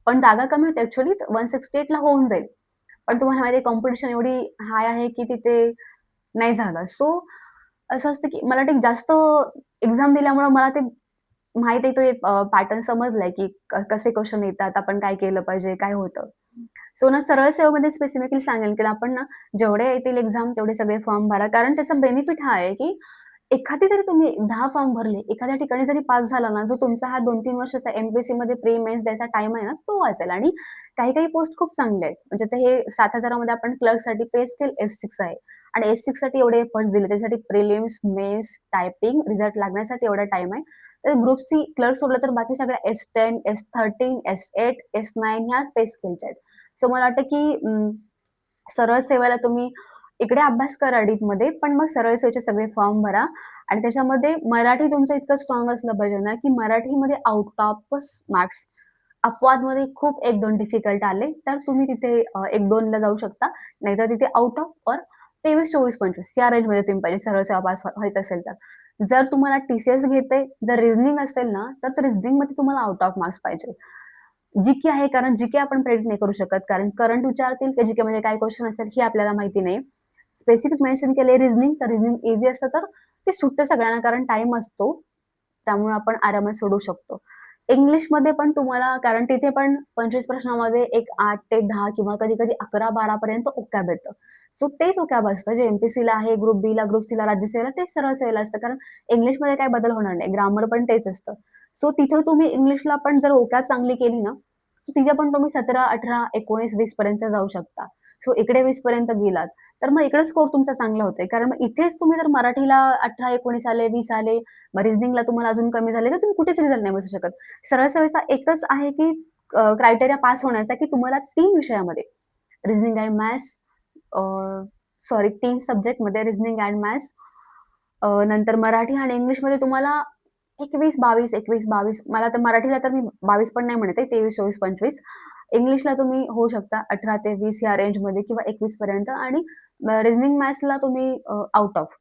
पण जागा कमी होत्या ॲक्चुअली 168 ला होऊन जाईल. पण तुम्हाला माहिती आहे कॉम्पिटिशन एवढी हाय आहे की तिथे नाही झालं. सो असं असतं की मला वाटतं जास्त एक्झाम दिल्यामुळं मला ते माहीत आहे तो एक पॅटर्न समजलाय की कसे क्वेशन येतात, आपण काय केलं पाहिजे, काय होतं. सो ना सरळ सेवेमध्ये स्पेसिफिकली सांगेल की आपण ना जेवढे येतील एक्झाम तेवढे सगळे फॉर्म भरा. कारण त्याचा बेनिफिट हा आहे की एखादी जरी तुम्ही 10 फॉर्म भरले, एखाद्या ठिकाणी जरी पास झाला ना, जो तुमचा हा 2-3 वर्षाचा एम-पी-एस-सीमध्ये प्री मेन्स द्यायचा टाईम आहे ना, तो वाचेल आणि काही-काही पोस्ट खूप चांगल्या आहेत. म्हणजे आता हे 7,000 मध्ये आपण क्लर्कसाठी पे स्केल S6 आहे आणि S6 साठी एवढे एफर्ट्स दिले. त्यासाठी प्रिलिम्स, मेन्स, टायपिंग, रिझल्ट लागण्यासाठी एवढा टाईम आहे. तर ग्रुप सी क्लर्क सोडलं तर बाकी सगळ्या S10, S13, S8, S9 ह्या पे स्केलच्या आहेत. सो मला वाटतं की सरळ सेवेला तुम्ही इकडे अभ्यास करा डीपमध्ये, पण मग सरळ सेवेचे सगळे फॉर्म भरा आणि त्याच्यामध्ये मराठी तुमचं इतकं स्ट्राँग असलं पाहिजे ना, की मराठीमध्ये आउट ऑफ मार्क्स अपवादमध्ये खूप 1-2 डिफिकल्ट आले, तर तुम्ही तिथे 1-2 ला जाऊ शकता. नाहीतर तिथे आउट ऑफ और 23, 24, 25 या रेंजमध्ये तुम्ही पाहिजे सरळ सेवा पास व्हायचं असेल तर. जर तुम्हाला टी-सी-एस घेतंय, जर रिझनिंग असेल ना, तर रिझनिंगमध्ये तुम्हाला आउट ऑफ मार्क्स पाहिजे. जी-के आहे कारण जी-के आपण प्रेडिक्ट नाही करू शकत. कारण करंट विचारतील की जी-के म्हणजे काय क्वेशन असेल हे आपल्याला माहिती नाही. स्पेसिफिक मेन्शन केलंय रिझनिंग, तर रिझनिंग ईझी असतं तर ते सुटतं सगळ्यांना कारण टाईम असतो. त्यामुळे आपण आरामात सोडवू शकतो. इंग्लिशमध्ये पण तुम्हाला कारण तिथे पण 25 प्रश्नामध्ये एक 8 ते 10 किंवा कधी-कधी 11-12 पर्यंत ओकॅब येतं. सो तेच ओकॅब असतं जे एम-पी-एस-सीला आहे, ग्रुप बीला, ग्रुप सीला, राज्य सेवेला तेच सरळ सेवेला असतं. कारण इंग्लिशमध्ये काही बदल होणार नाही. ग्रामर पण तेच असतं. सो तिथं तुम्ही इंग्लिशला पण जर ओकॅब चांगली केली ना, सो तिथे पण तुम्ही 17, 18, 19, 20 पर्यंत जाऊ शकता. सो इकडे 20 पर्यंत गेलात, तर मग इकडे स्कोर तुमचा चांगला होतोय. कारण मग इथेच तुम्ही जर मराठीला 18, 19 आले, 20 आले, मग रिझनिंगला तुम्हाला अजून कमी झाले, तर तुम्ही कुठेच रिझल्ट नाही बसू शकत. सरळ सेवेचा एकच आहे, की क्रायटेरिया पास होण्याचा, की तुम्हाला 3 विषयामध्ये रिझनिंग एंड मॅथ्स अ, सॉरी 3 सब्जेक्टमध्ये रिझनिंग एंड मॅथ्स नंतर मराठी आणि इंग्लिशमध्ये तुम्हाला 21, 22, 21, 22 मला तर मराठीला तर मी 22 पण नाही म्हणत आहे. 23, 24, 25 इंग्लिशला तुम्ही होऊ शकता 18 ते 20 या रेंजमध्ये किंवा 21 पर्यंत आणि रिझनिंग मॅथ्सला तुम्ही आउट ऑफ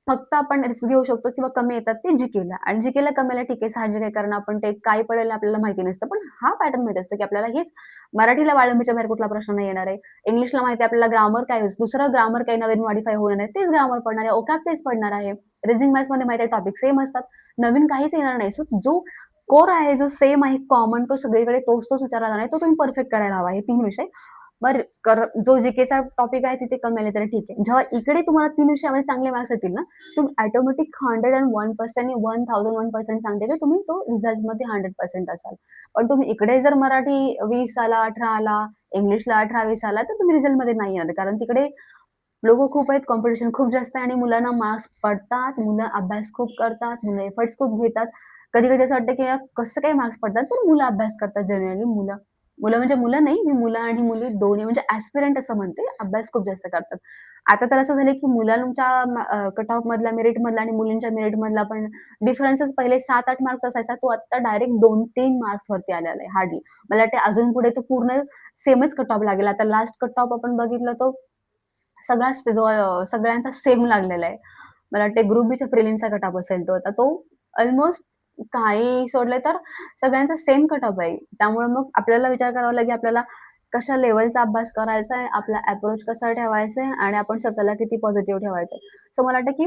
फक्त आपण रिस्क घेऊ शकतो किंवा कमी येतात ते जी-केला आणि जी-केला कमी आल्या ठीक आहे साहजिक आहे कारण आपण ते काय पडेल आपल्याला माहिती नसतं. पण हा पॅटर्न माहिती असतो, की आपल्याला हेच मराठीला वाळंबीच्या बाहेर कुठला प्रश्न नाही येणार आहे. इंग्लिशला माहिती आहे आपल्याला ग्रामर काय दुसरं ग्रामर काही नवीन मॉडिफाय होणार नाही. तेच ग्रामर पडणार आहे. ओकॅब तेच पडणार आहे. रिझनिंग मॅथ्समध्ये माहिती आहे टॉपिक सेम असतात. नवीन काहीच येणार नाही. सो जो कोर आहे, जो सेम आहे, कॉमन तो सगळीकडे तोच विचारला जाणार आहे. तो तुम्ही परफेक्ट करायला हवा. हे 3 विषय. बरं जो जी-केचा टॉपिक आहे तिथे कमी आले तरी ठीक आहे. जेव्हा इकडे तुम्हाला 3 विषयामध्ये चांगले मार्क्स येतील ना, तुम्ही ऑटोमॅटिक 101% आणि 1001% सांगते की तुम्ही तो रिझल्टमध्ये 100% असाल. पण तुम्ही इकडे जर मराठी 20 आला, 18 आला, इंग्लिशला 18, 20 आला, तर तुम्ही रिझल्टमध्ये नाही येणार. कारण तिकडे लोकं खूप आहेत, कॉम्पिटिशन खूप जास्त आहे आणि मुलांना मार्क्स पडतात, मुलं अभ्यास खूप करतात, मुलं एफर्ट्स खूप घेतात. कधी-कधी असं वाटतं की यार कसं काय मार्क्स पडतात? पण मुलं अभ्यास करतात जनरली मुलं. मुलं म्हणजे मुलं नाही, मी मुलं आणि मुली दोन्ही म्हणजे ॲस्पिरंट असं म्हणते, अभ्यास खूप जास्त करतात. आता तर असं झालंय, की मुलांच्या कट ऑफ मधला, मेरिटमधला आणि मुलींच्या मेरिटमधला पण डिफरन्सच पहिले 7-8 मार्क्स असायचा. तो आता डायरेक्ट 2-3 मार्क्सवरती आलेला आहे हार्डली. मला वाटते अजून पुढे तो पूर्ण सेमच कट ऑफ लागेल. आता लास्ट कट ऑफ आपण बघितलं तो सगळ्यांचा सेम लागलेला आहे. मला वाटतं ग्रुप बीच्या प्रिलिम्सचा कट ऑफ असेल तो. आता तो अल्मोस्ट काही सोडले तर सगळ्यांचा सेम कट ऑफ आहे. त्यामुळे मग आपल्याला विचार करावा लागेल, आपल्याला कशा लेव्हलचा अभ्यास करायचा आहे, आपला अप्रोच कसा ठेवायचा आहे आणि आपण स्वतःला किती पॉझिटिव्ह ठेवायचं आहे. सो मला वाटतं की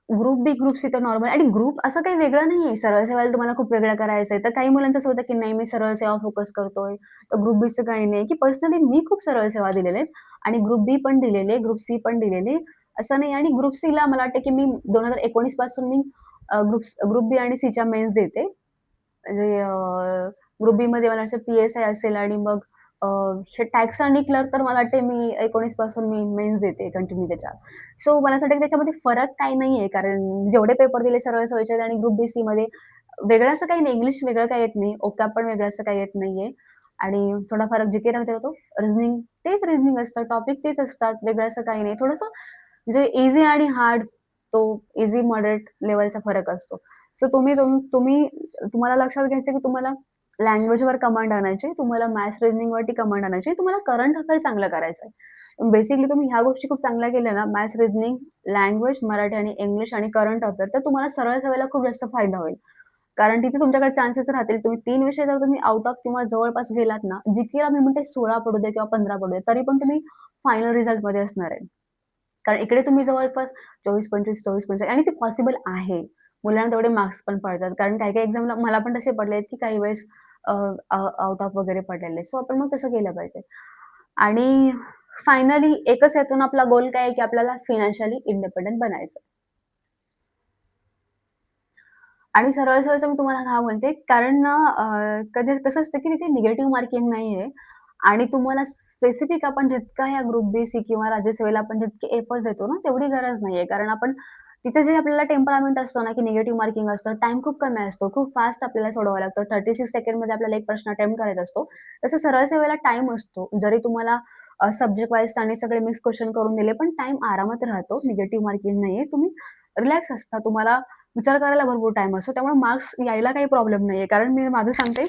ग्रुप बी, ग्रुप सी तर नॉर्मल आणि ग्रुप असं काही वेगळं नाहीये. सरळ सेवाला तुम्हाला खूप वेगळं करायचंय. तर काही मुलांचं असं होतं, की नाही मी सरळ सेवा फोकस करतोय. तर ग्रुप बीचं काही नाही, की पर्सनली मी खूप सरळ सेवा दिलेल्या आहेत आणि ग्रुप बी पण दिलेले, ग्रुप सी पण दिलेले. असं नाही आणि ग्रुप सीला मला वाटतं, की मी 2019 पासून मी ग्रुप बी आणि सीच्या मेन्स देते. म्हणजे ग्रुप बीमध्ये मला वाटतं पी-एस-आय असेल आणि मग अ, टॅक्स आणि क्लर्क तर मला वाटते मी 19 पासून मी मेन्स देते कंटिन्यू त्याच्या. सो मला असं वाटतं की त्याच्यामध्ये फरक काही नाहीये. कारण जेवढे पेपर दिले सरळ सोयीचे आणि ग्रुप बी-सीमध्ये वेगळं असं काही नाही. इंग्लिश वेगळं काही येत नाही. ओकॅब पण वेगळं असं काही येत नाहीये. आणि थोडा फरक जी-केमध्ये होतो. रिझनिंग तेच रिझनिंग असतं. टॉपिक तेच असतात. वेगळं असं काही नाही. थोडंसं म्हणजे ईझी आणि हार्ड तो ईझी, मॉडरेट लेव्हलचा फरक असतो. सो तुम्हाला लक्षात घ्यायचं की तुम्हाला लँग्वेजवर कमांड आणायची, तुम्हाला मॅथ्स रिझनिंगवरती कमांड आणायची, तुम्हाला करंट अफेअर चांगलं करायचं आहे. बेसिकली तुम्ही ह्या गोष्टी खूप चांगल्या केल्या ना, मॅथ्स रिझनिंग, लँग्वेज, मराठी आणि इंग्लिश आणि करंट अफेअर, तर तुम्हाला सरळ सेवेला खूप जास्त फायदा होईल. कारण तिथे तुमच्याकडे चान्सेस राहतील. तुम्ही 3 विषय जर तुम्ही आउट ऑफ किंवा जवळपास गेलात ना, जी मी म्हणते 16 पडू दे किंवा 15 पडू दे, तरी पण तुम्ही फायनल रिझल्टमध्ये असणार आहे. कारण इकडे तुम्ही जवळपास 24-25, 24-25 आणि ते पॉसिबल आहे. मुलांना तेवढे मार्क्स पण पडतात. कारण काही-काही एक्झामला मला पण तसे पडले आहेत, की काही वेळेस आउट ऑफ वगैरे पडलेले. सो आपण मग तसं केलं पाहिजे. आणि फायनली एकच यातून आपला गोल काय आहे, की आपल्याला फायनान्शियली इंडिपेंडंट बनायचं. आणि सरळ-सरळ मी तुम्हाला का बोलते, कारण ना कधी कसं असतं, की तिथे निगेटिव्ह मार्किंग नाहीये आणि तुम्हाला स्पेसिफिक आपण जितका ह्या ग्रुप बी-सी किंवा राज्यसेवेला आपण जितके एफर्ट्स देतो ना, तेवढी गरज नाहीये. कारण आपण तिथे जे आपल्याला टेम्परामेंट असतो ना, की निगेटिव्ह मार्किंग असतं, टाईम खूप कमी असतो. खूप फास्ट आपल्याला सोडवावं लागतं. 36 सेकंडमध्ये आपल्याला एक प्रश्न अटेम्प्ट करायचा असतो. तसं सरळ सेवेला टाईम असतो. जरी तुम्हाला सब्जेक्ट वाईज आणि सगळे मिक्स क्वेश्चन करून दिले, पण टाईम आरामात राहतो. निगेटिव्ह मार्किंग नाहीये. तुम्ही रिलॅक्स असता. तुम्हाला विचार करायला भरपूर टाईम असतो. त्यामुळे मार्क्स यायला काही प्रॉब्लेम नाहीये. कारण मी माझं सांगते,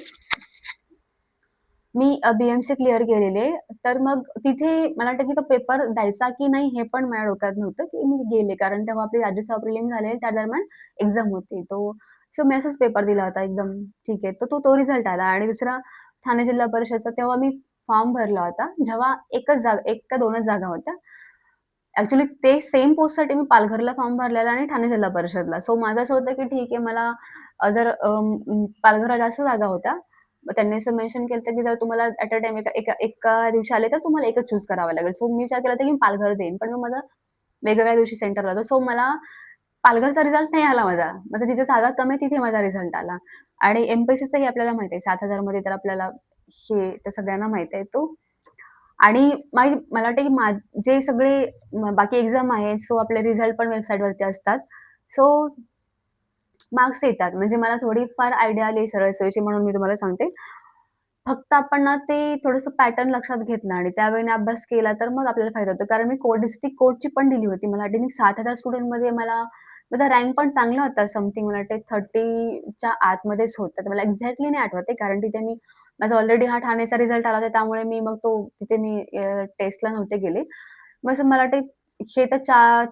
मी बी-एम-सी क्लिअर केलेली आहे. तर मग तिथे मला वाटतं, की तो पेपर द्यायचा की नाही हे पण माझ्या डोक्यात नव्हतं, की मी गेले. कारण तेव्हा आपली राज्यसभा प्रिलिम्स झालेली त्या दरम्यान एक्झाम होती. सो मी असाच पेपर दिला होता एकदम ठीक आहे. तर तो रिझल्ट आला आणि दुसरा ठाणे जिल्हा परिषदचा तेव्हा मी फॉर्म भरला होता. जेव्हा 1 का 2च जागा होत्या. ॲक्चुअली ते सेम पोस्टसाठी मी पालघरला फॉर्म भरलेला आणि ठाणे जिल्हा परिषदला. सो माझं असं होतं, की ठीक आहे मला जर पालघरला जास्त जागा होत्या. मग त्यांनी असं मेन्शन केलं होतं, की जर तुम्हाला ॲट अ टाईम एका एका एका दिवशी आले, तर तुम्हाला एकच चूज करावा लागेल. सो मी विचार केला होता, की मी पालघर देईन. पण मग माझं वेगवेगळ्या दिवशी सेंटरला होतं. सो मला पालघरचा रिझल्ट नाही आला माझा. माझा जिथे जागा कमी आहे तिथे माझा रिझल्ट आला. आणि एम-पी-एस-सीचंही आपल्याला माहिती आहे 7,000 मध्ये तर आपल्याला हे तर सगळ्यांना माहिती आहे तो आणि मला वाटतं, की जे सगळे बाकी एक्झाम आहेत, सो आपले रिझल्ट पण वेबसाईटवरती असतात. सो मार्क्स येतात. म्हणजे मला थोडीफार आयडिया आली सरळ सेवेची म्हणून मी तुम्हाला सांगते. फक्त आपण ना ते थोडंसं पॅटर्न लक्षात घेतलं आणि त्यावेळेने अभ्यास केला तर मग आपल्याला फायदा होतो. कारण मी डिस्ट्रिक्ट कोर्टची पण दिली होती. मला वाटते मी 7,000 स्टुडंटमध्ये माझा रँक पण चांगला होता. समथिंग मला वाटते 30च्या आतमध्येच होता. तर मला एक्झॅक्टली नाही आठवत आहे. कारण तिथे माझा ऑलरेडी हा ठाणेचा रिझल्ट आला होता. त्यामुळे मी मग तिथे मी टेस्टला नव्हते गेले. मग असं मला वाटते हे तर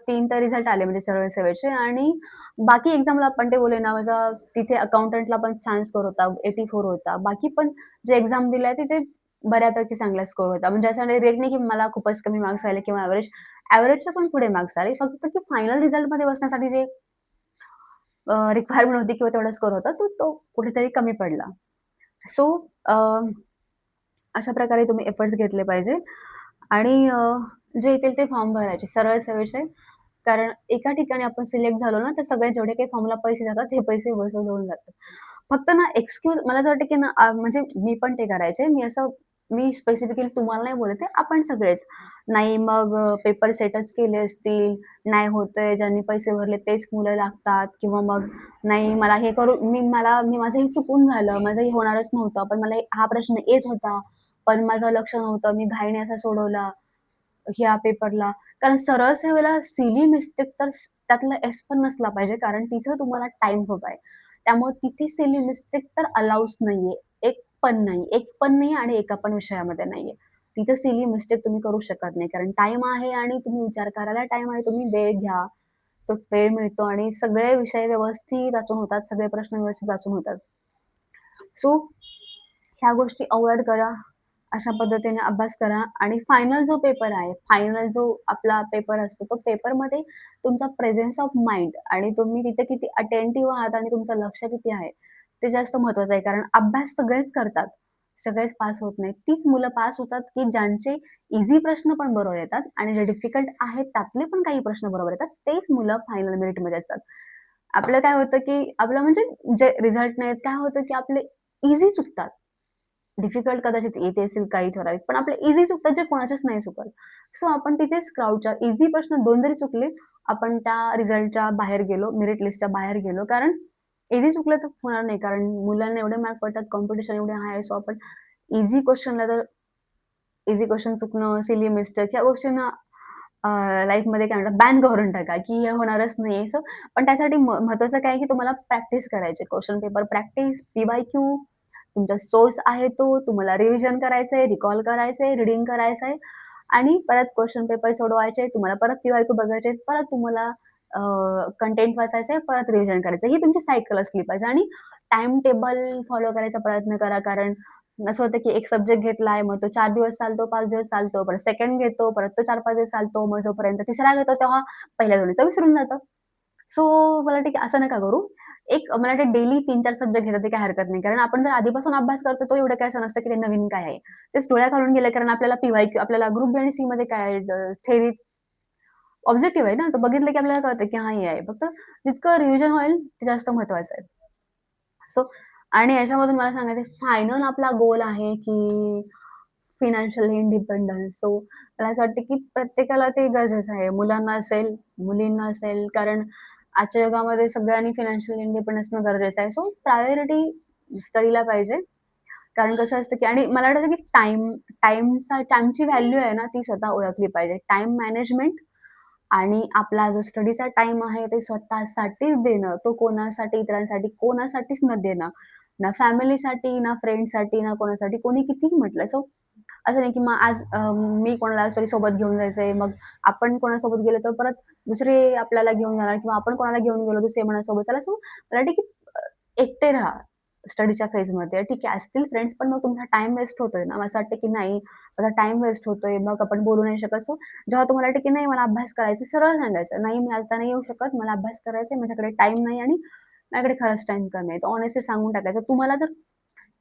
3 तर रिझल्ट आले म्हणजे सरळ सेवेचे आणि बाकी एक्झामला पण ते बोलले ना, माझा तिथे अकाउंटंटला पण छान स्कोर होता. 84 होता. बाकी पण जे एक्झाम दिल्या तिथे बऱ्यापैकी चांगला स्कोर होता. म्हणजे असं डायरेक्ट नाही की मला खूपच कमी मार्क्स आले किंवा एव्हरेजच्या पण पुढे मार्क्स आले. फक्त की फायनल रिझल्टमध्ये बसण्यासाठी जे रिक्वायरमेंट होती किंवा तेवढा स्कोर होता, तो कुठेतरी कमी पडला. सो अशा प्रकारे तुम्ही एफर्ट्स घेतले पाहिजे आणि जे येतील ते फॉर्म भरायचे सरळ सेवेचे. कारण एका ठिकाणी आपण सिलेक्ट झालो ना, तर सगळे जेवढे काही फॉर्मला पैसे जातात, ते पैसे वसूल होऊन जातात. फक्त ना मला असं वाटतं, की ना म्हणजे मी पण ते करायचे. मी स्पेसिफिकली तुम्हाला नाही बोलत आहे, आपण सगळेच. नाही मग पेपर सेटच केले असतील, नाही होतंय, ज्यांनी पैसे भरले तेच मुलं लागतात किंवा मग नाही मला हे करू मी माझं हे चुकून झालं, माझं हे होणारच नव्हतं, पण मला हा प्रश्न येत होता, पण माझं लक्ष नव्हतं, मी घाईने असा सोडवला ह्या पेपरला. कारण सरळ सेवेला सिली मिस्टेक तर त्यातला एस पण नसला पाहिजे, कारण तिथं तुम्हाला टाईम हवाय. त्यामुळे तिथे सिली मिस्टेक तर अलाउच नाहीये. एक पण नाही. एक पण नाही आणि एका पण विषयामध्ये नाहीये. तिथं सिली मिस्टेक तुम्ही करू शकत नाही. कारण टाईम आहे आणि तुम्ही विचार करायला टाईम आहे. तुम्ही वेळ घ्या. तो वेळ मिळतो आणि सगळे विषय व्यवस्थित वाचून होतात. सगळे प्रश्न व्यवस्थित वाचून होतात. सो ह्या गोष्टी अव्हॉइड करा. अशा पद्धतीने अभ्यास करा आणि फायनल जो पेपर आहे, फायनल जो आपला पेपर असतो, तो पेपरमध्ये तुमचा प्रेझन्स ऑफ माइंड आणि तुम्ही तिथे किती अटेंटिव्ह आहात आणि तुमचं लक्ष किती आहे, ते जास्त महत्त्वाचं आहे. कारण अभ्यास सगळेच करतात. सगळेच पास होत नाहीत. तीच मुलं पास होतात, की ज्यांचे ईझी प्रश्न पण बरोबर येतात आणि जे डिफिकल्ट आहेत त्यातले पण काही प्रश्न बरोबर येतात. तेच मुलं फायनल मेरिटमध्ये असतात. आपलं काय होतं, की आपलं म्हणजे जे रिझल्ट नाही काय होतं, की आपले ईझी चुकतात. डिफिकल्ट कदाचित येत असेल काही ठराविक, पण आपले ईझी चुकतात जे कोणाचेच नाही चुकत. सो आपण तिथेच क्राउडच्या ईझी प्रश्न 2 जरी चुकले, आपण त्या रिझल्टच्या बाहेर गेलो, मेरिट लिस्टच्या बाहेर गेलो. कारण ईझी चुकलं तर होणार नाही. कारण मुलांना एवढे मार्क पडतात, कॉम्पिटिशन एवढे हाय आहे. सो आपण ईझी क्वेशनला तर ईझी क्वेशन चुकणं, सिली मिस्टेक ह्या गोष्टींना लाईफमध्ये काय म्हणतात बॅन करून टाका, की हे होणारच नाहीये. सो पण त्यासाठी महत्वाचं काय आहे, की तुम्हाला प्रॅक्टिस करायची. क्वेशन पेपर प्रॅक्टिस, पी-वाय-क्यू तुमचा सोर्स आहे तो, तुम्हाला रिव्हिजन करायचंय, रिकॉल करायचंय, रीडिंग करायचंय आणि परत क्वेशन पेपर सोडवायचे, तुम्हाला परत पी-वाय-क्यू बघायचे, परत तुम्हाला कंटेंट वाचायचंय, परत रिव्हिजन करायचं. ही तुमची सायकल असली पाहिजे आणि टाईम टेबल फॉलो करायचा प्रयत्न करा. कारण असं होतं की एक सब्जेक्ट घेतलाय, मग तो 4 दिवस चालतो, 5 दिवस चालतो, परत सेकंड घेतो, परत तो 4-5 दिवस चालतो, मग जोपर्यंत तिसरा घेतो तेव्हा पहिल्या दोन्हीचं विसरून जातं. सो मला वाटतं की असं नका करू. एक मला वाटतं डेली 3-4 सब्जेक्ट घेतले तरी काही हरकत नाही. कारण आपण जर आधीपासून अभ्यास करतो तो एवढं काही असं नसतं की ते नवीन काय आहे. तेच डोळ्याखालून गेलं कारण आपल्याला पी-वाय-क्यू आपल्याला ग्रुप बी आणि सीमध्ये काय थेअरी ऑब्जेक्टिव्ह आहे ना, तर बघितलं की आपल्याला कळतं की हां, हे आहे. फक्त जितकं रिव्हिजन होईल ते जास्त महत्वाचं आहे. सो आणि याच्यामधून मला सांगायचं फायनल आपला गोल आहे की फायनान्शियल इंडिपेंडन्स. सो मला असं वाटतं की प्रत्येकाला ते गरजेचं आहे. मुलांना असेल, मुलींना असेल, कारण आजच्या जगामध्ये सगळ्यांनी फायनान्शियल इंडिपेंडन्स असणं गरजेचं आहे. सो प्रायोरिटी स्टडीला पाहिजे. कारण कसं असतं की आणि मला वाटतं की टाईमची व्हॅल्यू आहे ना, ती स्वतः ओळखली पाहिजे. टाईम मॅनेजमेंट आणि आपला जो स्टडीचा टाईम आहे ते स्वतःसाठीच देणं, तो कोणासाठी, इतरांसाठी कोणासाठीच न देणं. ना फॅमिलीसाठी, ना फ्रेंड्ससाठी, ना कोणासाठी, कोणी कितीही म्हटलं. सो असं नाही की मग आज मी कोणाला तरी सोबत घेऊन जायचंय, मग आपण कोणासोबत गेलो तर परत दुसरे आपल्याला घेऊन जाणार किंवा आपण कोणाला घेऊन गेलो दुसरे म्हणा सोबत चला. सो मला वाटतं की एकटे राहा स्टडीच्या फेजमध्ये. ठीक आहे असतील फ्रेंड्स पण मग तुमचा टाईम वेस्ट होतोय ना. मला असं वाटतं की नाही माझा टाईम वेस्ट होतोय, मग आपण बोलू नाही शकत. सो जेव्हा तुम्हाला वाटतं की नाही मला अभ्यास करायचा सरळ सांगायचं, "नाही मी आता नाही येऊ शकत, मला अभ्यास करायचा आहे, माझ्याकडे टाईम नाही आणि माझ्याकडे खरंच टाईम कमी आहे." तर ऑनेस्टली सांगून टाकायचं. तुम्हाला जर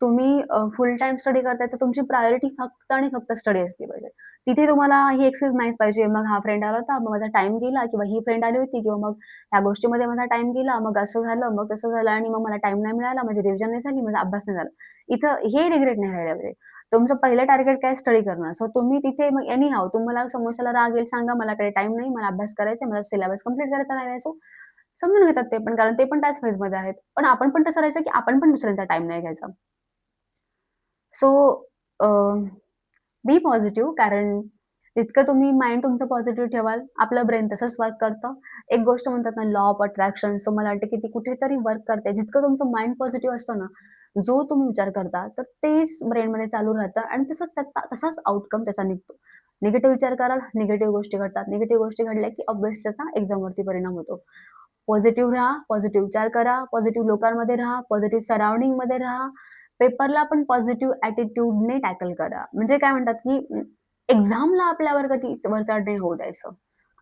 तुम्ही फुल टाईम स्टडी करताय, तर तुमची प्रायोरिटी फक्त आणि फक्त स्टडी असली पाहिजे. तिथे तुम्हाला ही एक्सक्यूज नाहीच पाहिजे. मग हा फ्रेंड आला होता, मग माझा टाईम गेला किंवा ही फ्रेंड आली होती किंवा मग ह्या गोष्टीमध्ये माझा टाईम गेला, मग असं झालं, मग तसं झालं आणि मग मला टाईम नाही मिळाला, माझी रिव्हिजन नाही झाली, माझा अभ्यास नाही झाला. इथं हे रिग्रेट नाही राहिला पाहिजे. तुमचं पहिलं टार्गेट काय स्टडी करणं. सो तुम्ही तिथे मग एनी हाऊ तुम्हाला समोरच्याला राग येईल, सांगा माझ्याकडे टाईम नाही, मला अभ्यास करायचा आहे, माझा सिलेबस कंप्लीट करायचा नाही. सो समजून घेतात ते पण, कारण ते पण त्याच फेजमध्ये आहेत. पण आपण पण तसं राहायचं, की आपण पण दुसऱ्यांचा टाईम नाही घ्यायचा. सो अ, बी पॉझिटिव्ह कारण जितकं तुम्ही माइंड तुमचं पॉझिटिव्ह ठेवाल, आपलं ब्रेन तसंच वर्क करतं. एक गोष्ट म्हणतात ना लॉ ऑफ अट्रॅक्शन सो मला वाटतं की ती कुठेतरी वर्क करते. जितकं तुमचं माइंड पॉझिटिव्ह असतं ना, जो तुम्ही विचार करता, तर तेच ब्रेनमध्ये चालू राहतं आणि तसाच आउटकम त्याचा निघतो. निगेटिव्ह विचार कराल, निगेटिव्ह गोष्टी घडतात. निगेटिव्ह गोष्टी घडल्या की ऑब्व्हियसली त्याचा एक्झामवरती परिणाम होतो. पॉझिटिव्ह राहा, पॉझिटिव्ह विचार करा, पॉझिटिव्ह लोकांमध्ये राहा, पॉझिटिव्ह सराउंडिंगमध्ये राहा. पेपरला पण पॉझिटिव्ह ॲटिट्यूडने टॅकल करा. म्हणजे काय म्हणतात, की एक्झामला आपल्यावर कधी वरचढ नाही होऊ द्यायचं.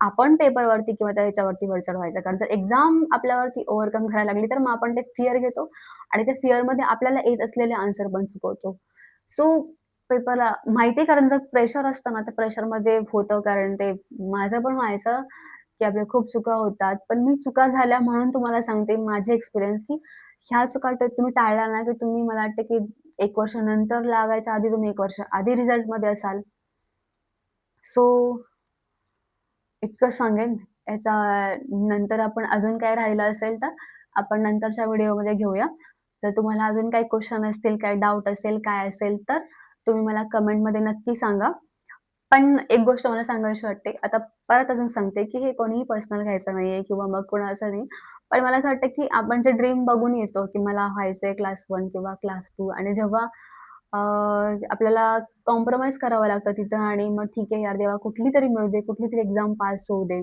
आपण पेपरवरती किंवा त्या ह्याच्यावरती वरचढ व्हायचं. कारण जर एक्झाम आपल्यावरती ओव्हरकम करायला लागली, तर मग आपण ते फिअर घेतो आणि त्या फिअरमध्ये आपल्याला येत असलेले आन्सर पण चुकवतो. सो पेपरला माहिती आहे कारण जर प्रेशर असतं ना, तर प्रेशरमध्ये होतं कारण ते माझं पण व्हायचं, की आपल्या खूप चुका होतात. पण मी चुका झाल्या म्हणून तुम्हाला सांगते माझे एक्सपिरियन्स, की ह्या चुका तर तुम्ही टाळल्या ना, की तुम्ही मला वाटतं, की 1 वर्ष नंतर लागायच्या आधी तुम्ही 1 वर्ष आधी रिझल्टमध्ये असाल. सो इतकंच सांगेन. याच्या नंतर आपण अजून काही राहिलं असेल तर आपण नंतरच्या व्हिडिओमध्ये घेऊया. जर तुम्हाला अजून काही क्वेशन असतील, काही डाउट असेल, काय असेल तर तुम्ही मला कमेंटमध्ये नक्की सांगा. पण एक गोष्ट मला सांगावीशी वाटते. आता परत अजून सांगते, की हे कोणीही पर्सनल घ्यायचं नाहीये किंवा मग कोणाचं नाही. पण मला असं वाटतं, की आपण जे ड्रीम बघून येतो, की मला व्हायचंय क्लास 1 किंवा क्लास 2 आणि जेव्हा आपल्याला कॉम्प्रोमाईज करावं लागतं तिथं आणि मग ठीक आहे यार देवा कुठलीतरी मिळू दे, कुठलीतरी एक्झाम पास होऊ दे.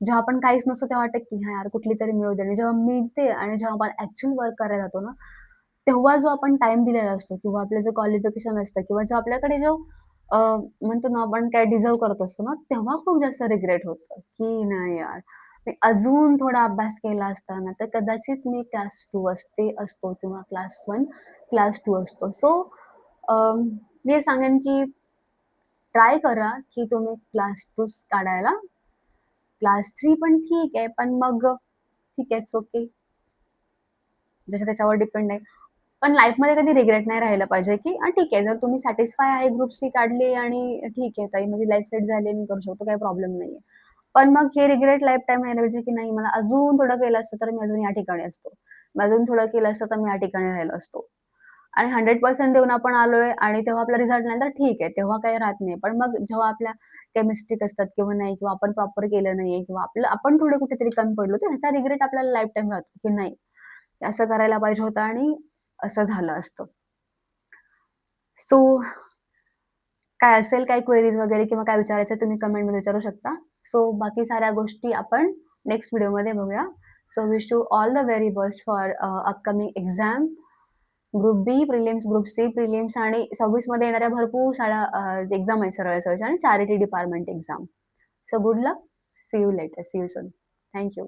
जेव्हा आपण काहीच नसतो तेव्हा वाटतं, की "हां यार कुठलीतरी मिळू दे" आणि जेव्हा मिळते आणि जेव्हा आपण ॲक्चुअल वर्क करायला जातो ना, तेव्हा जो आपण टाईम दिलेला असतो किंवा आपलं जे क्वालिफिकेशन असतं किंवा जो आपल्याकडे जो अ, म्हणतो ना आपण काय डिझर्व्ह करत असतो ना, तेव्हा खूप जास्त रिग्रेट होतं, की नाही यार, मी अजून थोडा अभ्यास केला असता ना, तर कदाचित मी क्लास 2 असतो किंवा क्लास 1, क्लास 2 असतो. सो मी हे सांगेन, की ट्राय करा, की तुम्ही क्लास 2 काढायला. क्लास 3 पण ठीक आहे, पण मग ठीक आहे, इट्स ओके. ज्याच्या त्याच्यावर डिपेंड आहे. पण लाईफमध्ये कधी रिग्रेट नाही राहिलं पाहिजे, की ठीक आहे, जर तुम्ही सॅटिस्फाय आहे ग्रुप सी काढली आणि ठीक आहे ताई, माझी लाईफ सेट झाली, मी करू शकतो, काही प्रॉब्लेम नाहीये. पण मग हे रिग्रेट लाईफटाईम राहायला पाहिजे, की नाही मला अजून थोडं केलं असतं, तर मी अजून या ठिकाणी असतो. मी अजून थोडं केलं असतं, तर मी या ठिकाणी राहिलो असतो. आणि 100% देऊन आपण आलोय आणि तेव्हा आपला रिझल्ट नाही, तर ठीक आहे, तेव्हा काही राहत नाही. पण मग जेव्हा आपल्या काही मिस्टेक असतात किंवा नाही किंवा आपण प्रॉपर केलं नाहीये किंवा आपण थोडं कुठेतरी कमी पडलो, तर ह्याचा रिग्रेट आपल्याला लाईफटाईम राहतो, की नाही, असं करायला पाहिजे होतं आणि असं झालं असतं. सो काय असेल काही क्वेरीज वगैरे किंवा काय विचारायचं तुम्ही कमेंटमध्ये विचारू शकता. सो बाकी साऱ्या गोष्टी आपण नेक्स्ट व्हिडिओमध्ये बघूया. So wish you all the very best for upcoming exam. Group B prelims, group C prelims आणि 26 मध्ये येणाऱ्या भरपूर साऱ्या एक्झाम आहेत सरळ सर्च आणि charity department exam. So good luck. See you later. See you soon. Thank you.